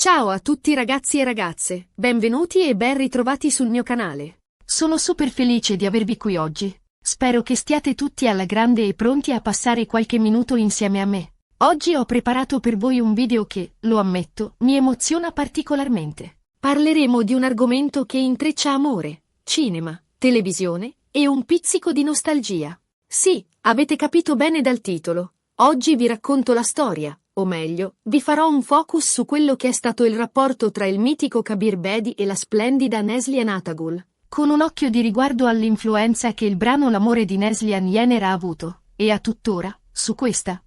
Ciao a tutti ragazzi e ragazze, benvenuti e ben ritrovati sul mio canale. Sono super felice di avervi qui oggi. Spero che stiate tutti alla grande e pronti a passare qualche minuto insieme a me. Oggi ho preparato per voi un video che, lo ammetto, mi emoziona particolarmente. Parleremo di un argomento che intreccia amore, cinema, televisione e un pizzico di nostalgia. Sì, avete capito bene dal titolo. Oggi vi racconto la storia, o meglio, vi farò un focus su quello che è stato il rapporto tra il mitico Kabir Bedi e la splendida Neslihan Atagul, con un occhio di riguardo all'influenza che il brano L'amore di Neslihan Yener ha avuto, e ha tuttora, su questa,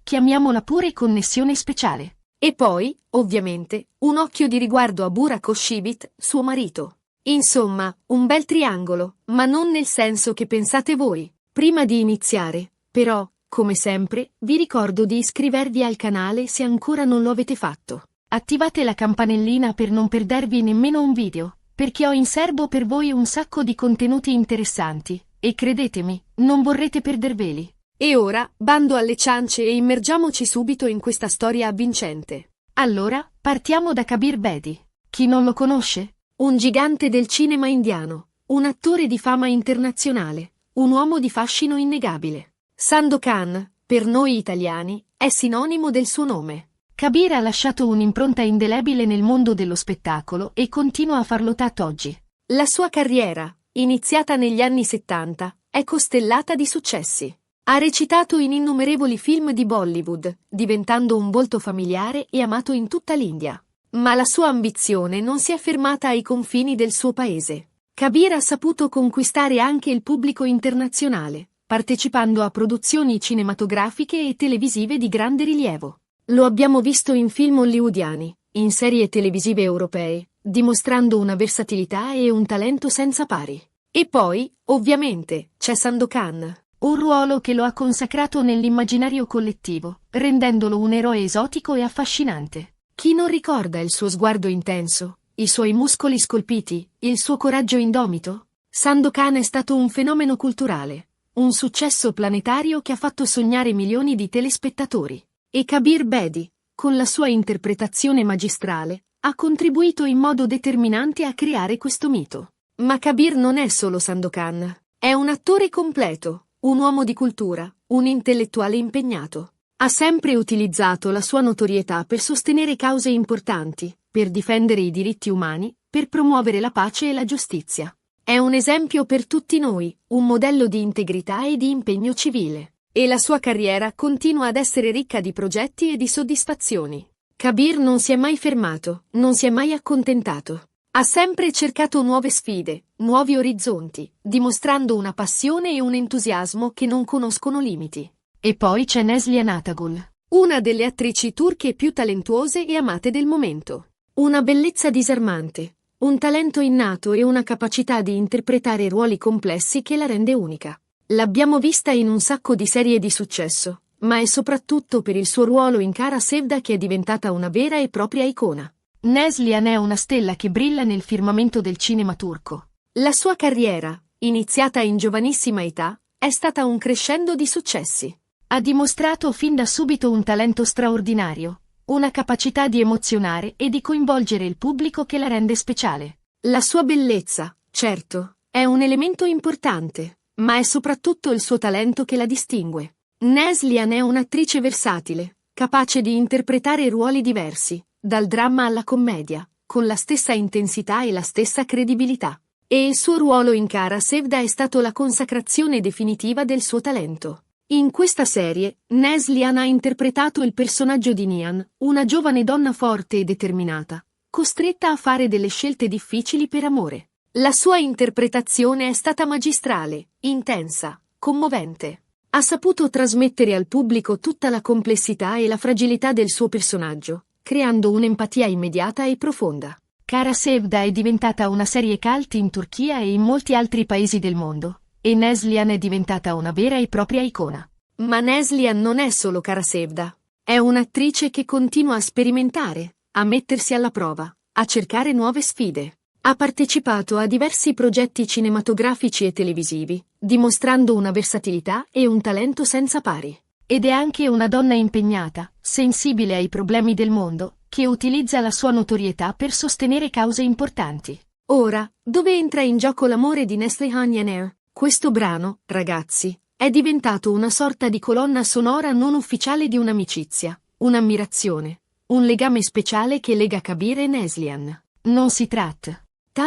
chiamiamola pure connessione speciale. E poi, ovviamente, un occhio di riguardo a Burak Özçivit, suo marito. Insomma, un bel triangolo, ma non nel senso che pensate voi. Prima di iniziare, però, come sempre, vi ricordo di iscrivervi al canale se ancora non lo avete fatto. Attivate la campanellina per non perdervi nemmeno un video, perché ho in serbo per voi un sacco di contenuti interessanti, e credetemi, non vorrete perderveli. E ora, bando alle ciance e immergiamoci subito in questa storia avvincente. Allora, partiamo da Kabir Bedi. Chi non lo conosce? Un gigante del cinema indiano, un attore di fama internazionale, un uomo di fascino innegabile. Sandokan, per noi italiani, è sinonimo del suo nome. Kabir ha lasciato un'impronta indelebile nel mondo dello spettacolo e continua a farlo tutt'oggi. La sua carriera, iniziata negli anni 70, è costellata di successi. Ha recitato in innumerevoli film di Bollywood, diventando un volto familiare e amato in tutta l'India. Ma la sua ambizione non si è fermata ai confini del suo paese. Kabir ha saputo conquistare anche il pubblico internazionale, partecipando a produzioni cinematografiche e televisive di grande rilievo. Lo abbiamo visto in film hollywoodiani, in serie televisive europee, dimostrando una versatilità e un talento senza pari. E poi, ovviamente, c'è Sandokan. Un ruolo che lo ha consacrato nell'immaginario collettivo, rendendolo un eroe esotico e affascinante. Chi non ricorda il suo sguardo intenso, i suoi muscoli scolpiti, il suo coraggio indomito? Sandokan è stato un fenomeno culturale. Un successo planetario che ha fatto sognare milioni di telespettatori. E Kabir Bedi, con la sua interpretazione magistrale, ha contribuito in modo determinante a creare questo mito. Ma Kabir non è solo Sandokan. È un attore completo, un uomo di cultura, un intellettuale impegnato. Ha sempre utilizzato la sua notorietà per sostenere cause importanti, per difendere i diritti umani, per promuovere la pace e la giustizia. È un esempio per tutti noi, un modello di integrità e di impegno civile. E la sua carriera continua ad essere ricca di progetti e di soddisfazioni. Kabir non si è mai fermato, non si è mai accontentato. Ha sempre cercato nuove sfide, nuovi orizzonti, dimostrando una passione e un entusiasmo che non conoscono limiti. E poi c'è Neslihan Atagul, una delle attrici turche più talentuose e amate del momento. Una bellezza disarmante. Un talento innato e una capacità di interpretare ruoli complessi che la rende unica. L'abbiamo vista in un sacco di serie di successo, ma è soprattutto per il suo ruolo in Kara Sevda che è diventata una vera e propria icona. Neslihan è una stella che brilla nel firmamento del cinema turco. La sua carriera, iniziata in giovanissima età, è stata un crescendo di successi. Ha dimostrato fin da subito un talento straordinario, una capacità di emozionare e di coinvolgere il pubblico che la rende speciale. La sua bellezza, certo, è un elemento importante, ma è soprattutto il suo talento che la distingue. Neslihan è un'attrice versatile, capace di interpretare ruoli diversi, dal dramma alla commedia, con la stessa intensità e la stessa credibilità. E il suo ruolo in Kara Sevda è stato la consacrazione definitiva del suo talento. In questa serie, Neslihan ha interpretato il personaggio di Nihan, una giovane donna forte e determinata, costretta a fare delle scelte difficili per amore. La sua interpretazione è stata magistrale, intensa, commovente. Ha saputo trasmettere al pubblico tutta la complessità e la fragilità del suo personaggio, creando un'empatia immediata e profonda. Kara Sevda è diventata una serie cult in Turchia e in molti altri paesi del mondo. E Neslihan è diventata una vera e propria icona. Ma Neslihan non è solo Kara Sevda. È un'attrice che continua a sperimentare, a mettersi alla prova, a cercare nuove sfide. Ha partecipato a diversi progetti cinematografici e televisivi, dimostrando una versatilità e un talento senza pari. Ed è anche una donna impegnata, sensibile ai problemi del mondo, che utilizza la sua notorietà per sostenere cause importanti. Ora, dove entra in gioco l'amore di Nestlé Hanyaner? Questo brano, ragazzi, è diventato una sorta di colonna sonora non ufficiale di un'amicizia, un'ammirazione, un legame speciale che lega Kabir e Neslihan. Non si tratta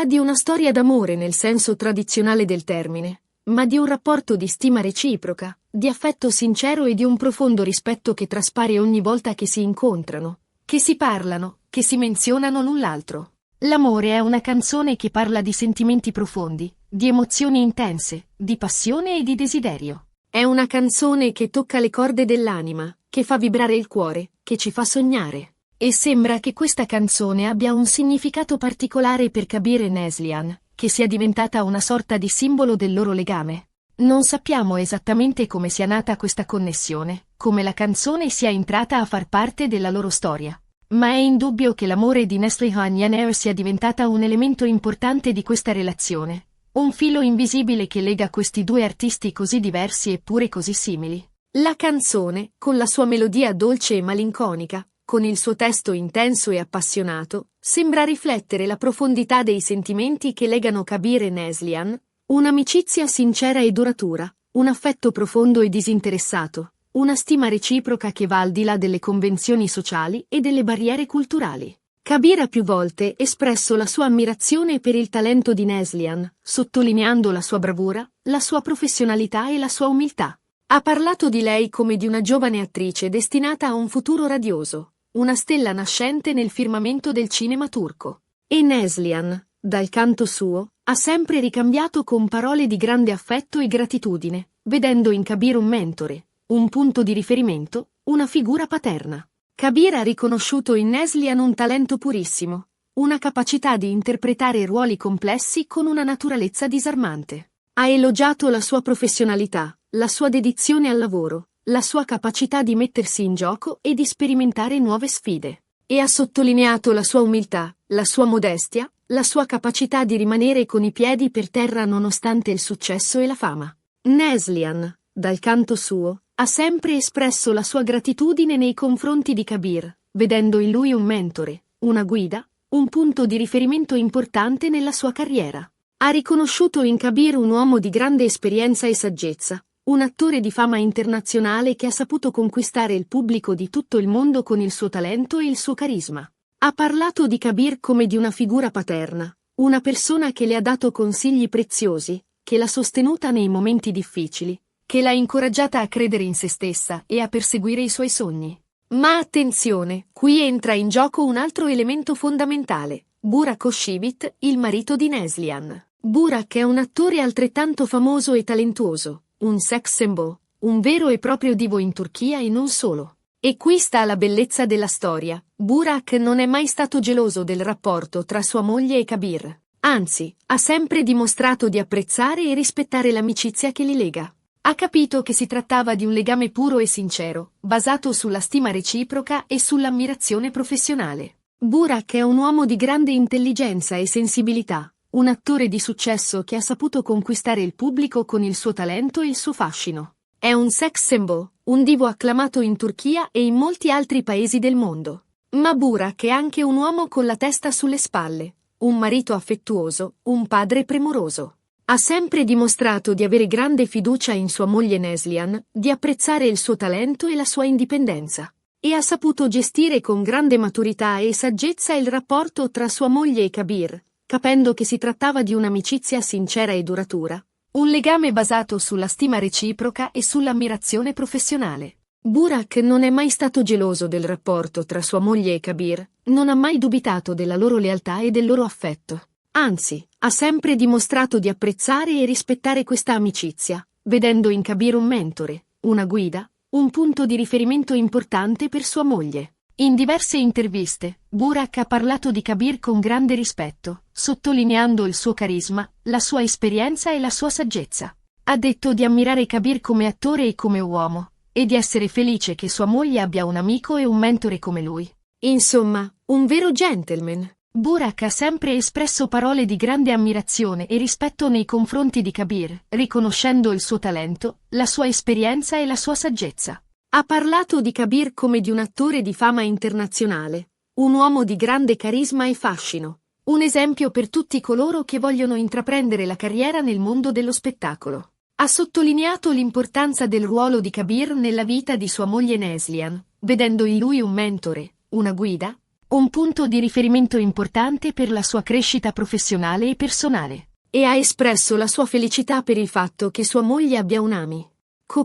Di una storia d'amore nel senso tradizionale del termine, ma di un rapporto di stima reciproca, di affetto sincero e di un profondo rispetto che traspare ogni volta che si incontrano, che si parlano, che si menzionano l'un l'altro. L'amore è una canzone che parla di sentimenti profondi, di emozioni intense, di passione e di desiderio. È una canzone che tocca le corde dell'anima, che fa vibrare il cuore, che ci fa sognare. E sembra che questa canzone abbia un significato particolare per Kabir e Neslihan, che sia diventata una sorta di simbolo del loro legame. Non sappiamo esattamente come sia nata questa connessione, come la canzone sia entrata a far parte della loro storia. Ma è indubbio che l'amore di Nestlé Hanyaner sia diventata un elemento importante di questa relazione, un filo invisibile che lega questi due artisti così diversi eppure così simili. La canzone, con la sua melodia dolce e malinconica, con il suo testo intenso e appassionato, sembra riflettere la profondità dei sentimenti che legano Kabir e Neslihan, un'amicizia sincera e duratura, un affetto profondo e disinteressato, una stima reciproca che va al di là delle convenzioni sociali e delle barriere culturali. Kabir ha più volte espresso la sua ammirazione per il talento di Neslihan, sottolineando la sua bravura, la sua professionalità e la sua umiltà. Ha parlato di lei come di una giovane attrice destinata a un futuro radioso, una stella nascente nel firmamento del cinema turco. E Neslihan, dal canto suo, ha sempre ricambiato con parole di grande affetto e gratitudine, vedendo in Kabir un mentore, un punto di riferimento, una figura paterna. Kabir ha riconosciuto in Neslihan un talento purissimo, una capacità di interpretare ruoli complessi con una naturalezza disarmante. Ha elogiato la sua professionalità, la sua dedizione al lavoro, la sua capacità di mettersi in gioco e di sperimentare nuove sfide. E ha sottolineato la sua umiltà, la sua modestia, la sua capacità di rimanere con i piedi per terra nonostante il successo e la fama. Neslihan, dal canto suo, ha sempre espresso la sua gratitudine nei confronti di Kabir, vedendo in lui un mentore, una guida, un punto di riferimento importante nella sua carriera. Ha riconosciuto in Kabir un uomo di grande esperienza e saggezza, un attore di fama internazionale che ha saputo conquistare il pubblico di tutto il mondo con il suo talento e il suo carisma. Ha parlato di Kabir come di una figura paterna, una persona che le ha dato consigli preziosi, che l'ha sostenuta nei momenti difficili, che l'ha incoraggiata a credere in se stessa e a perseguire i suoi sogni. Ma attenzione, qui entra in gioco un altro elemento fondamentale: Burak Özçivit, il marito di Neslihan. Burak è un attore altrettanto famoso e talentuoso, un sex symbol, un vero e proprio divo in Turchia e non solo. E qui sta la bellezza della storia: Burak non è mai stato geloso del rapporto tra sua moglie e Kabir. Anzi, ha sempre dimostrato di apprezzare e rispettare l'amicizia che li lega. Ha capito che si trattava di un legame puro e sincero, basato sulla stima reciproca e sull'ammirazione professionale. Burak è un uomo di grande intelligenza e sensibilità, un attore di successo che ha saputo conquistare il pubblico con il suo talento e il suo fascino. È un sex symbol, un divo acclamato in Turchia e in molti altri paesi del mondo. Ma Burak è anche un uomo con la testa sulle spalle, un marito affettuoso, un padre premuroso. Ha sempre dimostrato di avere grande fiducia in sua moglie Neslihan, di apprezzare il suo talento e la sua indipendenza. E ha saputo gestire con grande maturità e saggezza il rapporto tra sua moglie e Kabir, capendo che si trattava di un'amicizia sincera e duratura, un legame basato sulla stima reciproca e sull'ammirazione professionale. Burak non è mai stato geloso del rapporto tra sua moglie e Kabir, non ha mai dubitato della loro lealtà e del loro affetto. Anzi, ha sempre dimostrato di apprezzare e rispettare questa amicizia, vedendo in Kabir un mentore, una guida, un punto di riferimento importante per sua moglie. In diverse interviste, Burak ha parlato di Kabir con grande rispetto, sottolineando il suo carisma, la sua esperienza e la sua saggezza. Ha detto di ammirare Kabir come attore e come uomo, e di essere felice che sua moglie abbia un amico e un mentore come lui. Insomma, un vero gentleman. Burak ha sempre espresso parole di grande ammirazione e rispetto nei confronti di Kabir, riconoscendo il suo talento, la sua esperienza e la sua saggezza. Ha parlato di Kabir come di un attore di fama internazionale, un uomo di grande carisma e fascino, un esempio per tutti coloro che vogliono intraprendere la carriera nel mondo dello spettacolo. Ha sottolineato l'importanza del ruolo di Kabir nella vita di sua moglie Neslihan, vedendo in lui un mentore, una guida, un punto di riferimento importante per la sua crescita professionale e personale. E ha espresso la sua felicità per il fatto che sua moglie abbia un amico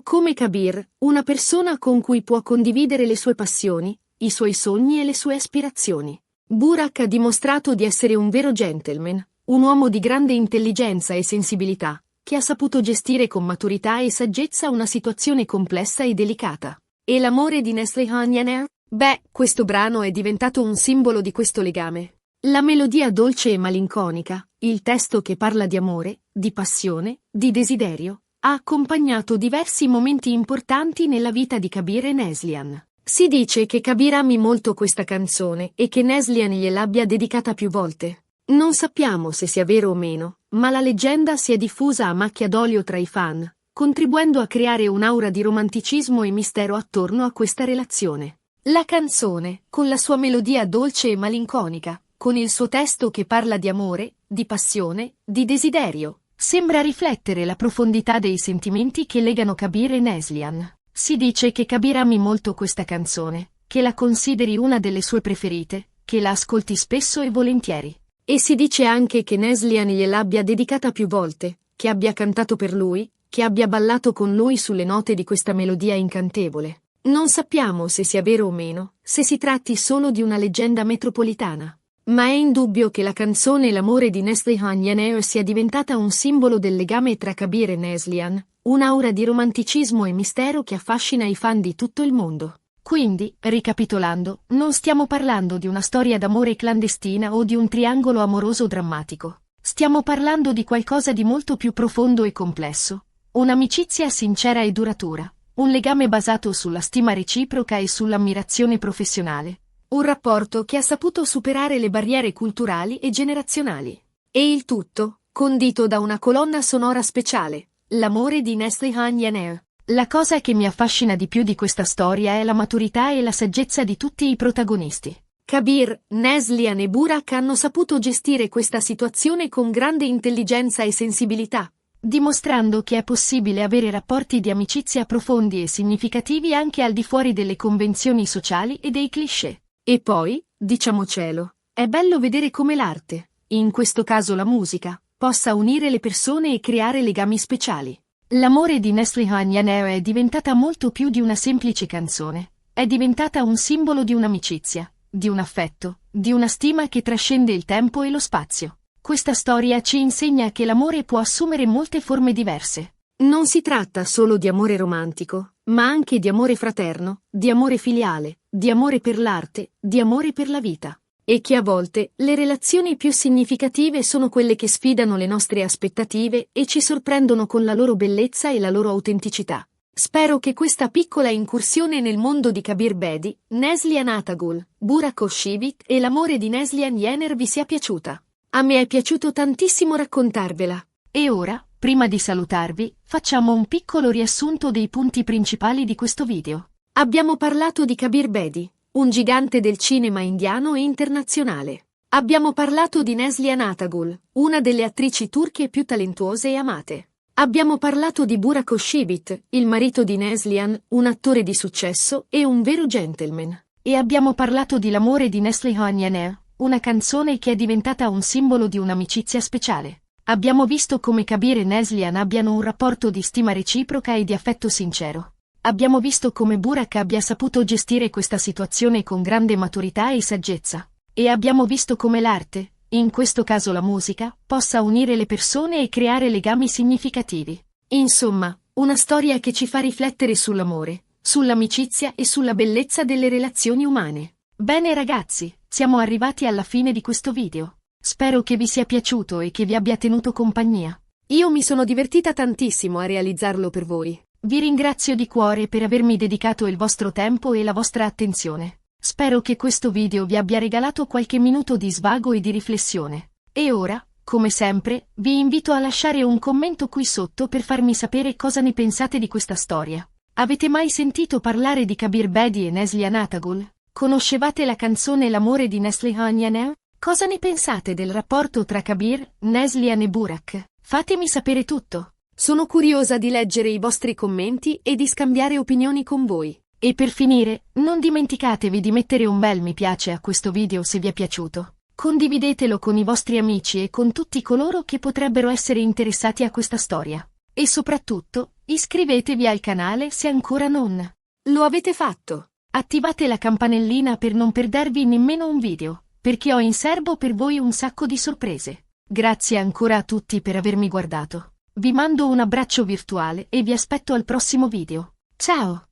come Kabir, una persona con cui può condividere le sue passioni, i suoi sogni e le sue aspirazioni. Burak ha dimostrato di essere un vero gentleman, un uomo di grande intelligenza e sensibilità, che ha saputo gestire con maturità e saggezza una situazione complessa e delicata. E l'amore di Neslihan Yener? Beh, questo brano è diventato un simbolo di questo legame. La melodia dolce e malinconica, il testo che parla di amore, di passione, di desiderio, ha accompagnato diversi momenti importanti nella vita di Kabir e Neslihan. Si dice che Kabir ami molto questa canzone e che Neslihan gliel'abbia dedicata più volte. Non sappiamo se sia vero o meno, ma la leggenda si è diffusa a macchia d'olio tra i fan, contribuendo a creare un'aura di romanticismo e mistero attorno a questa relazione. La canzone, con la sua melodia dolce e malinconica, con il suo testo che parla di amore, di passione, di desiderio, sembra riflettere la profondità dei sentimenti che legano Kabir e Neslihan. Si dice che Kabir ami molto questa canzone, che la consideri una delle sue preferite, che la ascolti spesso e volentieri. E si dice anche che Neslihan gliel'abbia dedicata più volte, che abbia cantato per lui, che abbia ballato con lui sulle note di questa melodia incantevole. Non sappiamo se sia vero o meno, se si tratti solo di una leggenda metropolitana. Ma è indubbio che la canzone L'amore di Neslihan Yener sia diventata un simbolo del legame tra Kabir e Neslihan, un'aura di romanticismo e mistero che affascina i fan di tutto il mondo. Quindi, ricapitolando, non stiamo parlando di una storia d'amore clandestina o di un triangolo amoroso drammatico. Stiamo parlando di qualcosa di molto più profondo e complesso. Un'amicizia sincera e duratura. Un legame basato sulla stima reciproca e sull'ammirazione professionale. Un rapporto che ha saputo superare le barriere culturali e generazionali. E il tutto, condito da una colonna sonora speciale, L'amore di Neslihan Yener. La cosa che mi affascina di più di questa storia è la maturità e la saggezza di tutti i protagonisti. Kabir, Neslihan e Burak hanno saputo gestire questa situazione con grande intelligenza e sensibilità, dimostrando che è possibile avere rapporti di amicizia profondi e significativi anche al di fuori delle convenzioni sociali e dei cliché. E poi, diciamocelo, è bello vedere come l'arte, in questo caso la musica, possa unire le persone e creare legami speciali. L'amore di Neslihan Yener è diventata molto più di una semplice canzone. È diventata un simbolo di un'amicizia, di un affetto, di una stima che trascende il tempo e lo spazio. Questa storia ci insegna che l'amore può assumere molte forme diverse. Non si tratta solo di amore romantico, ma anche di amore fraterno, di amore filiale, di amore per l'arte, di amore per la vita. E che a volte le relazioni più significative sono quelle che sfidano le nostre aspettative e ci sorprendono con la loro bellezza e la loro autenticità. Spero che questa piccola incursione nel mondo di Kabir Bedi, Neslihan Atagul, Burak Özçivit e l'amore di Neslihan Yener vi sia piaciuta. A me è piaciuto tantissimo raccontarvela. E ora, prima di salutarvi, facciamo un piccolo riassunto dei punti principali di questo video. Abbiamo parlato di Kabir Bedi, un gigante del cinema indiano e internazionale. Abbiamo parlato di Neslihan Atagul, una delle attrici turche più talentuose e amate. Abbiamo parlato di Burak Özçivit, il marito di Neslihan, un attore di successo e un vero gentleman. E abbiamo parlato di L'amore di Neslihan Yener, una canzone che è diventata un simbolo di un'amicizia speciale. Abbiamo visto come Kabir e Neslihan abbiano un rapporto di stima reciproca e di affetto sincero. Abbiamo visto come Burak abbia saputo gestire questa situazione con grande maturità e saggezza. E abbiamo visto come l'arte, in questo caso la musica, possa unire le persone e creare legami significativi. Insomma, una storia che ci fa riflettere sull'amore, sull'amicizia e sulla bellezza delle relazioni umane. Bene ragazzi, siamo arrivati alla fine di questo video. Spero che vi sia piaciuto e che vi abbia tenuto compagnia. Io mi sono divertita tantissimo a realizzarlo per voi. Vi ringrazio di cuore per avermi dedicato il vostro tempo e la vostra attenzione. Spero che questo video vi abbia regalato qualche minuto di svago e di riflessione. E ora, come sempre, vi invito a lasciare un commento qui sotto per farmi sapere cosa ne pensate di questa storia. Avete mai sentito parlare di Kabir Bedi e Neslihan Atagul? Conoscevate la canzone L'amore di Neslihan Yanel? Cosa ne pensate del rapporto tra Kabir, Neslihan e Burak? Fatemi sapere tutto. Sono curiosa di leggere i vostri commenti e di scambiare opinioni con voi. E per finire, non dimenticatevi di mettere un bel mi piace a questo video se vi è piaciuto. Condividetelo con i vostri amici e con tutti coloro che potrebbero essere interessati a questa storia. E soprattutto, iscrivetevi al canale se ancora non lo avete fatto. Attivate la campanellina per non perdervi nemmeno un video, perché ho in serbo per voi un sacco di sorprese. Grazie ancora a tutti per avermi guardato. Vi mando un abbraccio virtuale e vi aspetto al prossimo video. Ciao!